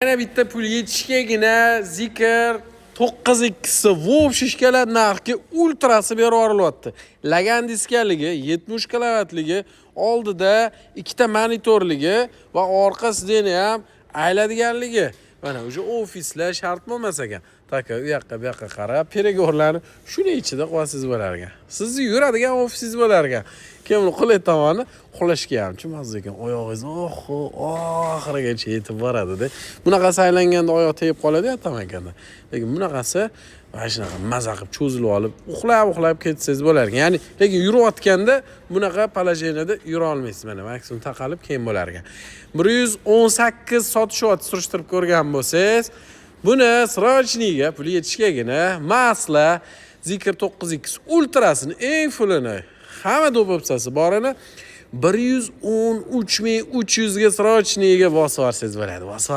Yana bitta pul yetishgagina Zikr 9x vobshishkalar narxga ultrasi berib yorilyapti. Lagan diskaligi, 70 kilovatligi, oldida ikkita monitorligi va orqasida ham ayladiganligi. Mana o'sha ofislar shart bo'lmas ekan. Taka u yoqqa bu yoqqa qarab, perigorlarni shuni ichida qo'yasiz bo'lar ekan. Sizni yuradigan ofisingiz bo'lar ekan. Keyin uni qulay tomoni uxlashga ham chiqmas ekan. Oyog'ingiz oxirigacha yetib boradi-da. Bunaqasi aylanganda oyoq tegib qoladi-ya tamakanda. Lekin bunaqasi mana shunaqa maza qilib cho'zilib olib, uxlab ketsangiz bo'lar ekan. Ya'ni lekin yurayotganda bunaqa polojeniyada yura olmaysiz. Mana maksimum taqalib keyin bo'lar ekan. 118 sotishyapti surishtirib ko'rgan bo'lsangiz, buni srochniga pul yetishgagina masla Zikr 9x ultrasini eng fullini hamma do'popsasi borini 113.300 ga srochniga bosib olsangiz bo'ladi. Bosib